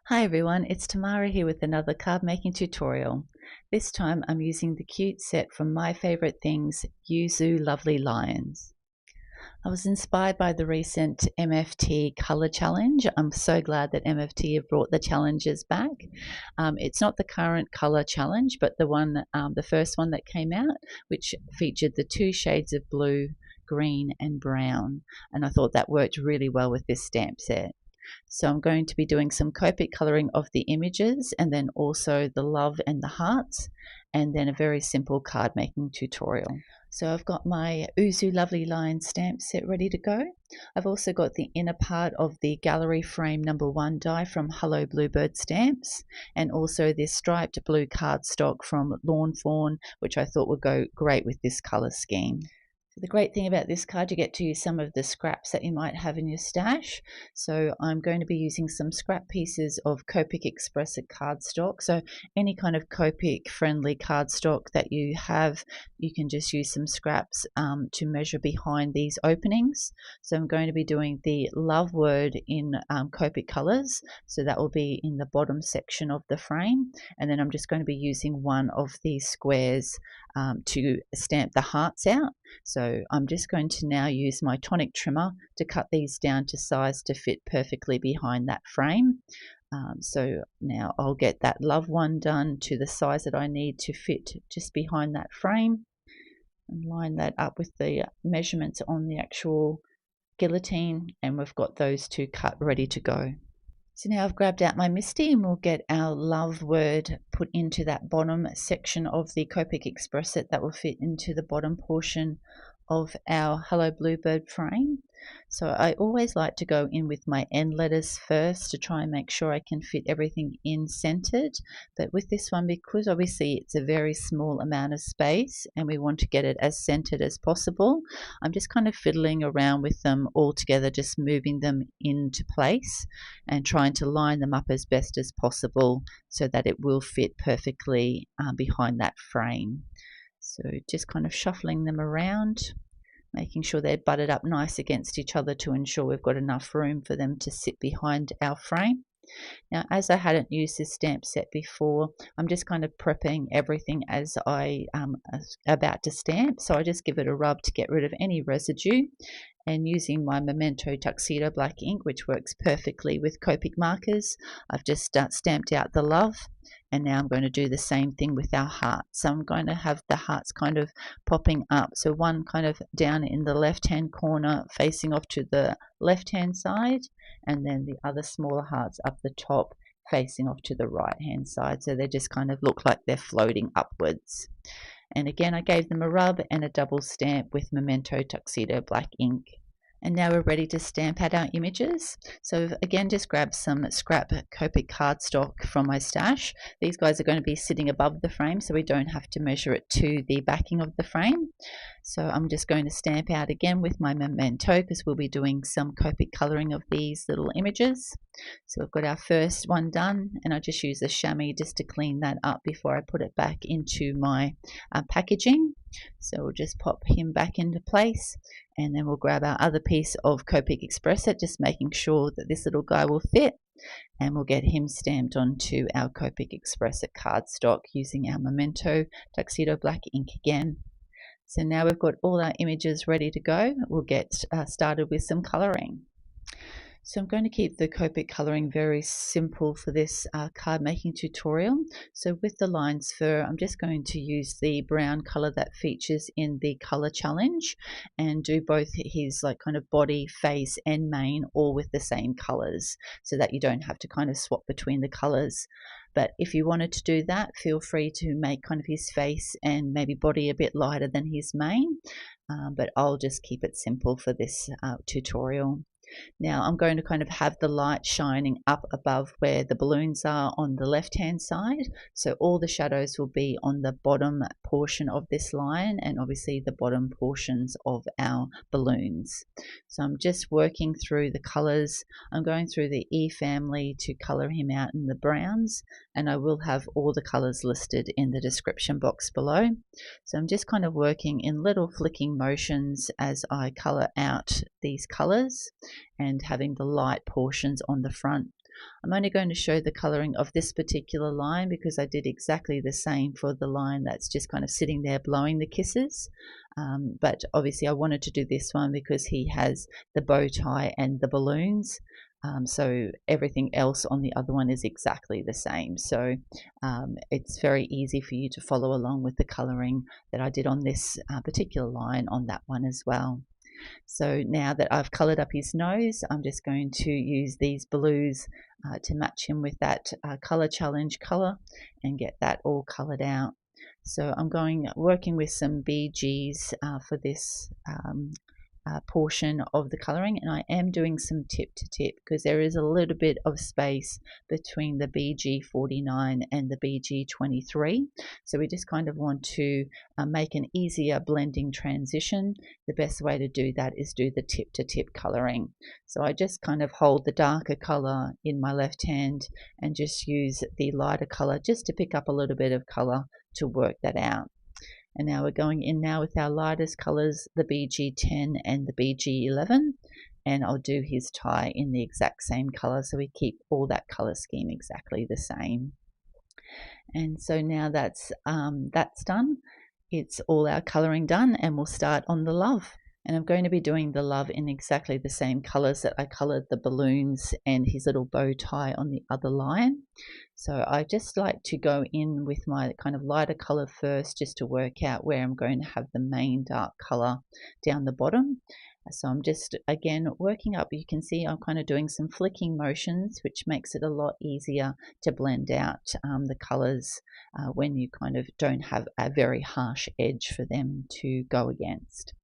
Hi everyone, it's Tamara here with another card making tutorial. This time I'm using the cute set from My Favorite Things, Yuzu Lovely Lions. I was inspired by the recent MFT Color Challenge. I'm so glad that MFT have brought the challenges back. It's not the current color challenge, but the first one that came out, which featured the two shades of blue, green and brown. And I thought that worked really well with this stamp set. So I'm going to be doing some Copic colouring of the images and then also the love and the hearts, and then a very simple card making tutorial. So I've got my Yuzu Lovely Lions stamp set ready to go. I've also got the inner part of the Gallery Frame #1 die from Hello Bluebird Stamps, and also this striped blue cardstock from Lawn Fawn, which I thought would go great with this colour scheme. The great thing about this card, you get to use some of the scraps that you might have in your stash. So I'm going to be using some scrap pieces of Copic Express cardstock. So any kind of Copic friendly cardstock that you have, you can just use some scraps to measure behind these openings. So I'm going to be doing the love word in Copic colors. So that will be in the bottom section of the frame. And then I'm just going to be using one of these squares to stamp the hearts out. So I'm just going to now use my Tonic trimmer to cut these down to size to fit perfectly behind that frame. So now I'll get that love one done to the size that I need to fit just behind that frame, and line that up with the measurements on the actual guillotine, and we've got those two cut ready to go. So now I've grabbed out my MISTI and we'll get our love word put into that bottom section of the Copic Express set that will fit into the bottom portion of our Hello Bluebird frame. So I always like to go in with my end letters first to try and make sure I can fit everything in centered. But with this one, because obviously it's a very small amount of space and we want to get it as centered as possible, I'm just kind of fiddling around with them all together, just moving them into place and trying to line them up as best as possible so that it will fit perfectly behind that frame. So just kind of shuffling them around, making sure they're butted up nice against each other to ensure we've got enough room for them to sit behind our frame. Now, as I hadn't used this stamp set before, I'm just kind of prepping everything as I am about to stamp. So I just give it a rub to get rid of any residue, and using my Memento Tuxedo black ink, which works perfectly with Copic markers, I've just stamped out the love. And now I'm going to do the same thing with our hearts. So I'm going to have the hearts kind of popping up. So one kind of down in the left-hand corner facing off to the left-hand side, and then the other smaller hearts up the top facing off to the right-hand side. So they just kind of look like they're floating upwards. And again, I gave them a rub and a double stamp with Memento Tuxedo black ink. And now we're ready to stamp out our images. So again, just grab some scrap Copic cardstock from my stash. These guys are going to be sitting above the frame, so we don't have to measure it to the backing of the frame. So I'm just going to stamp out again with my Memento, because we'll be doing some Copic colouring of these little images. So we've got our first one done, and I just use the chamois just to clean that up before I put it back into my packaging. So we'll just pop him back into place, and then we'll grab our other piece of Copic Express set, just making sure that this little guy will fit, and we'll get him stamped onto our Copic Express cardstock using our Memento Tuxedo black ink again. So now we've got all our images ready to go. We'll get started with some colouring. So I'm going to keep the Copic colouring very simple for this card making tutorial. So with the lion's fur, I'm just going to use the brown colour that features in the colour challenge, and do both his like kind of body, face and mane all with the same colours, so that you don't have to kind of swap between the colours. But if you wanted to do that, feel free to make kind of his face and maybe body a bit lighter than his mane, but I'll just keep it simple for this tutorial. Now I'm going to kind of have the light shining up above where the balloons are on the left hand side, so all the shadows will be on the bottom portion of this lion and obviously the bottom portions of our balloons. So I'm just working through the colors. I'm going through the E family to color him out in the browns, and I will have all the colors listed in the description box below. So I'm just kind of working in little flicking motions as I color out these colors, and having the light portions on the front I'm only going to show the colouring of this particular line because I did exactly the same for the line that's just kind of sitting there blowing the kisses. But obviously I wanted to do this one because he has the bow tie and the balloons. So everything else on the other one is exactly the same. So it's very easy for you to follow along with the colouring that I did on this particular line on that one as well. So now that I've coloured up his nose, I'm just going to use these blues to match him with that colour challenge colour and get that all coloured out. So I'm working with some BGs for this portion of the colouring, and I am doing some tip to tip because there is a little bit of space between the BG49 and the BG23, so we just kind of want to make an easier blending transition. The best way to do that is do the tip to tip colouring. So I just kind of hold the darker colour in my left hand and just use the lighter colour just to pick up a little bit of colour to work that out. And now we're going in now with our lightest colours, the BG10 and the BG11, and I'll do his tie in the exact same colour so we keep all that colour scheme exactly the same. And so now that's done. It's all our colouring done, and we'll start on the love. And I'm going to be doing the love in exactly the same colours that I coloured the balloons and his little bow tie on the other line. So I just like to go in with my kind of lighter colour first just to work out where I'm going to have the main dark colour down the bottom. So I'm just again working up. You can see I'm kind of doing some flicking motions, which makes it a lot easier to blend out the colours when you kind of don't have a very harsh edge for them to go against.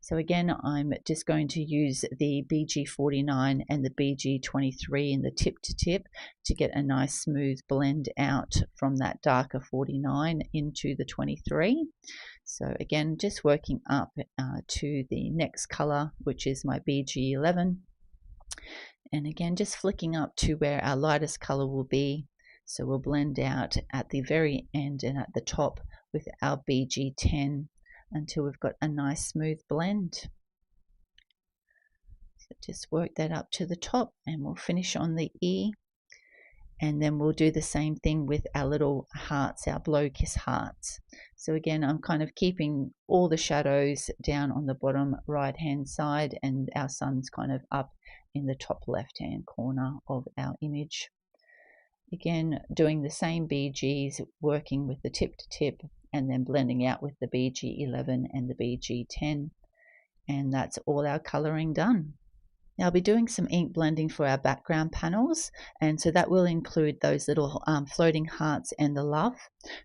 So again, I'm just going to use the BG49 and the BG23 in the tip to tip to get a nice smooth blend out from that darker 49 into the 23. So again, just working up to the next color, which is my BG11. And again, just flicking up to where our lightest color will be. So we'll blend out at the very end and at the top with our BG10 until we've got a nice smooth blend. So just work that up to the top and we'll finish on the E. And then we'll do the same thing with our little hearts, our blow kiss hearts. So again, I'm kind of keeping all the shadows down on the bottom right hand side, and our sun's kind of up in the top left hand corner of our image. Again, doing the same BGs, working with the tip to tip and then blending out with the BG11 and the BG10. And that's all our colouring done. Now I'll be doing some ink blending for our background panels, and so that will include those little floating hearts and the love.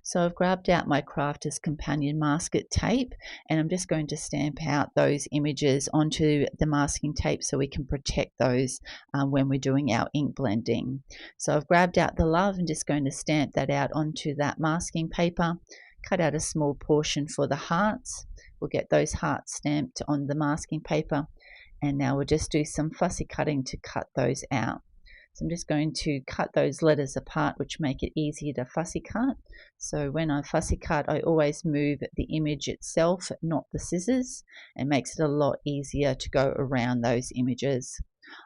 So I've grabbed out my Crafter's Companion masking tape, and I'm just going to stamp out those images onto the masking tape so we can protect those when we're doing our ink blending. So I've grabbed out the love and just going to stamp that out onto that masking paper, cut out a small portion for the hearts. We'll get those hearts stamped on the masking paper. And now we'll just do some fussy cutting to cut those out. So I'm just going to cut those letters apart, which make it easier to fussy cut. So when I fussy cut, I always move the image itself, not the scissors. It makes it a lot easier to go around those images.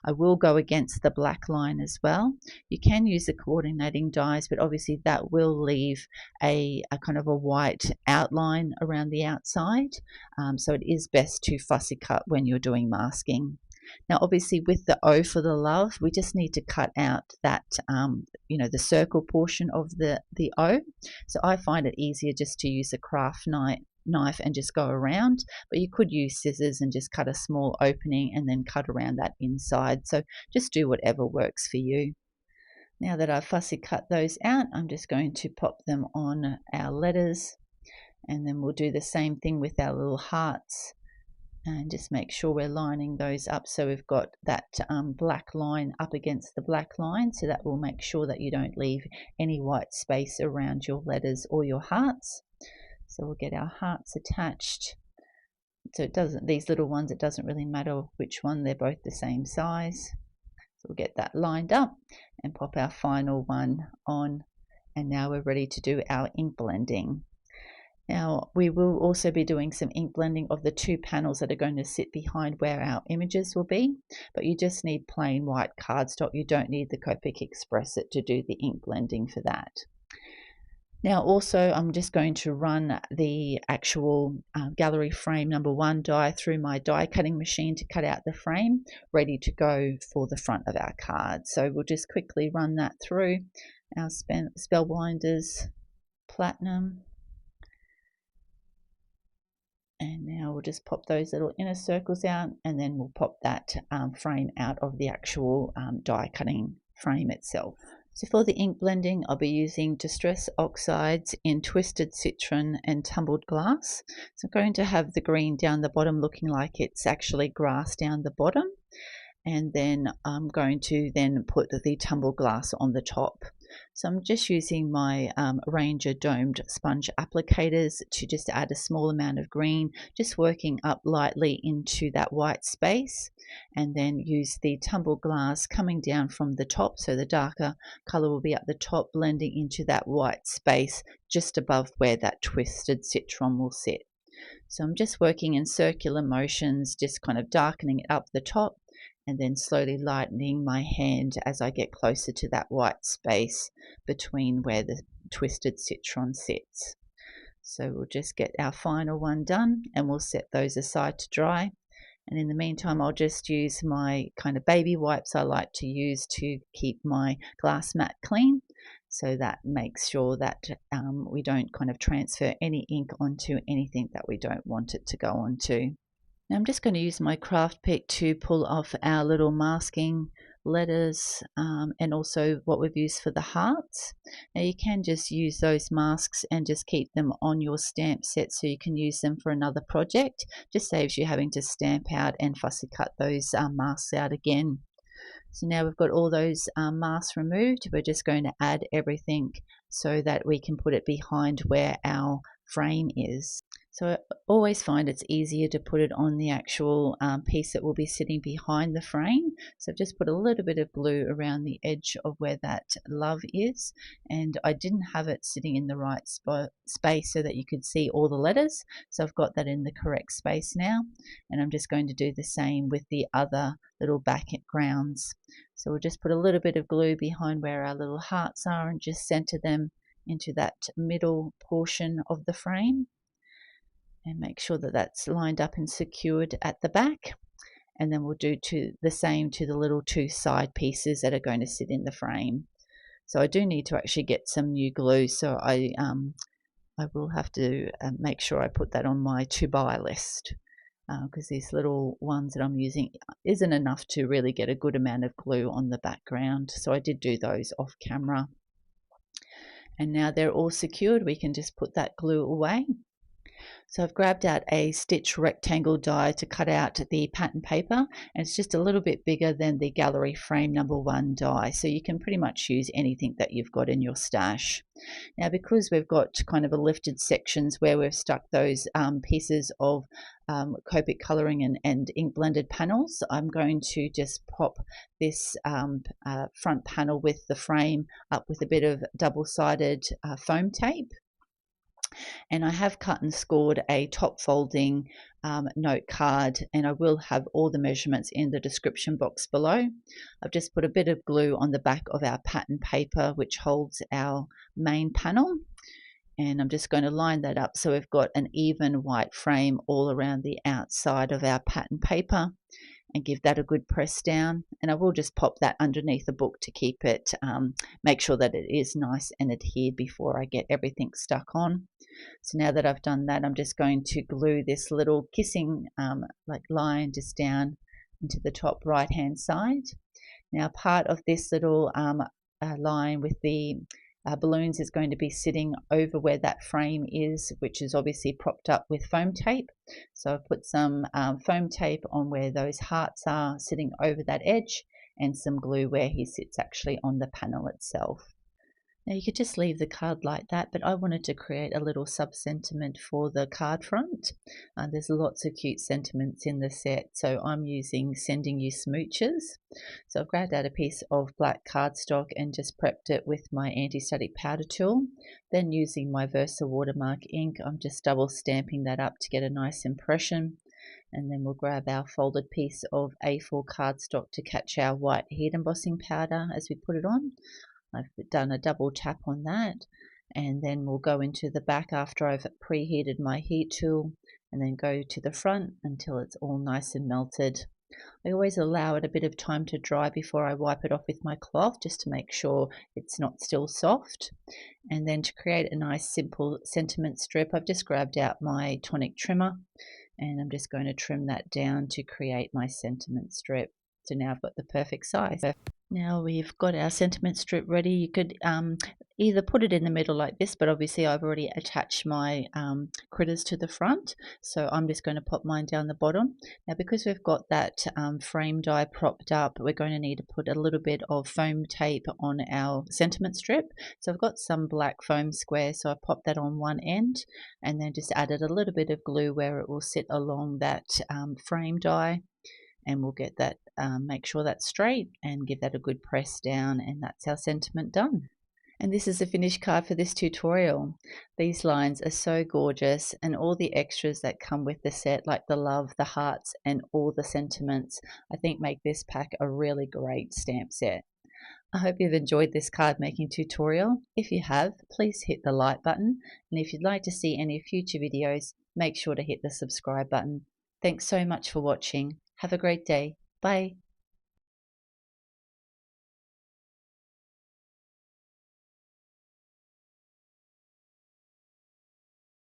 I will go against the black line as well. You can use the coordinating dies, but obviously that will leave a kind of a white outline around the outside. So it is best to fussy cut when you're doing masking. Now obviously with the O for the love, we just need to cut out that, the circle portion of the O. So I find it easier just to use a craft knife and just go around, but you could use scissors and just cut a small opening and then cut around that inside. So just do whatever works for you. Now that I've fussy cut those out, I'm just going to pop them on our letters, and then we'll do the same thing with our little hearts and just make sure we're lining those up so we've got that black line up against the black line, so that will make sure that you don't leave any white space around your letters or your hearts. So we'll get our hearts attached. So these little ones, it doesn't really matter which one, they're both the same size. So we'll get that lined up and pop our final one on. And now we're ready to do our ink blending. Now we will also be doing some ink blending of the two panels that are going to sit behind where our images will be, but you just need plain white cardstock. You don't need the Copic Express It to do the ink blending for that. Now also I'm just going to run the actual gallery frame number 1 die through my die cutting machine to cut out the frame, ready to go for the front of our card. So we'll just quickly run that through our Spellbinders Platinum. And now we'll just pop those little inner circles out, and then we'll pop that frame out of the actual die cutting frame itself. So for the ink blending, I'll be using Distress Oxides in Twisted Citron and Tumbled Glass. So I'm going to have the green down the bottom looking like it's actually grass down the bottom. And then I'm going to then put the tumbled glass on the top. So I'm just using my Ranger domed sponge applicators to just add a small amount of green, just working up lightly into that white space, and then use the tumbled glass coming down from the top, so the darker color will be at the top, blending into that white space just above where that twisted citron will sit. So I'm just working in circular motions, just kind of darkening it up the top, and then slowly lightening my hand as I get closer to that white space between where the twisted citron sits. So we'll just get our final one done, and we'll set those aside to dry. And in the meantime, I'll just use my kind of baby wipes I like to use to keep my glass mat clean. So that makes sure that we don't kind of transfer any ink onto anything that we don't want it to go onto. Now I'm just going to use my craft pick to pull off our little masking letters and also what we've used for the hearts. Now you can just use those masks and just keep them on your stamp set so you can use them for another project. Just saves you having to stamp out and fussy cut those masks out again. So now we've got all those masks removed, we're just going to add everything so that we can put it behind where our frame is. So I always find it's easier to put it on the actual piece that will be sitting behind the frame. So I've just put a little bit of glue around the edge of where that love is, and I didn't have it sitting in the right space so that you could see all the letters. So I've got that in the correct space now, and I'm just going to do the same with the other little backgrounds. So we'll just put a little bit of glue behind where our little hearts are and just center them into that middle portion of the frame, and make sure that that's lined up and secured at the back. And then we'll do the same to the little two side pieces that are going to sit in the frame. So I do need to actually get some new glue, so I will have to make sure I put that on my to buy list, because these little ones that I'm using isn't enough to really get a good amount of glue on the background. So I did do those off camera. And now they're all secured, we can just put that glue away. So I've grabbed out a stitch rectangle die to cut out the pattern paper, and it's just a little bit bigger than the gallery frame number 1 die, so you can pretty much use anything that you've got in your stash. Now because we've got kind of a lifted sections where we've stuck those pieces of Copic colouring and ink blended panels, I'm going to just pop this front panel with the frame up with a bit of double-sided foam tape. And I have cut and scored a top folding note card, and I will have all the measurements in the description box below. I've just put a bit of glue on the back of our pattern paper which holds our main panel, and I'm just going to line that up so we've got an even white frame all around the outside of our pattern paper, and give that a good press down. And I will just pop that underneath the book to keep it, make sure that it is nice and adhered before I get everything stuck on. So now that I've done that, I'm just going to glue this little kissing line just down into the top right hand side. Now part of this little line with the balloons is going to be sitting over where that frame is, which is obviously propped up with foam tape. So I've put some foam tape on where those hearts are sitting over that edge, and some glue where he sits actually on the panel itself. Now you could just leave the card like that, but I wanted to create a little sub-sentiment for the card front. There's lots of cute sentiments in the set, so I'm using Sending You Smooches. So I've grabbed out a piece of black cardstock and just prepped it with my anti-static powder tool. Then using my Versa Watermark ink, I'm just double stamping that up to get a nice impression. And then we'll grab our folded piece of A4 cardstock to catch our white heat embossing powder as we put it on. I've done a double tap on that, and then we'll go into the back after I've preheated my heat tool, and then go to the front until it's all nice and melted. I always allow it a bit of time to dry before I wipe it off with my cloth, just to make sure it's not still soft. And then to create a nice simple sentiment strip, I've just grabbed out my Tonic trimmer, and I'm just going to trim that down to create my sentiment strip. So now I've got the perfect size. Now we've got our sentiment strip ready. You could either put it in the middle like this, but obviously I've already attached my critters to the front, so I'm just going to pop mine down the bottom. Now because we've got that frame die propped up, we're going to need to put a little bit of foam tape on our sentiment strip. So I've got some black foam squares, so I popped that on one end and then just added a little bit of glue where it will sit along that frame die. And we'll get that, make sure that's straight and give that a good press down, and that's our sentiment done. And this is the finished card for this tutorial. These lines are so gorgeous, and all the extras that come with the set, like the love, the hearts, and all the sentiments, I think make this pack a really great stamp set. I hope you've enjoyed this card making tutorial. If you have, please hit the like button, and if you'd like to see any future videos, make sure to hit the subscribe button. Thanks so much for watching. Have a great day. Bye.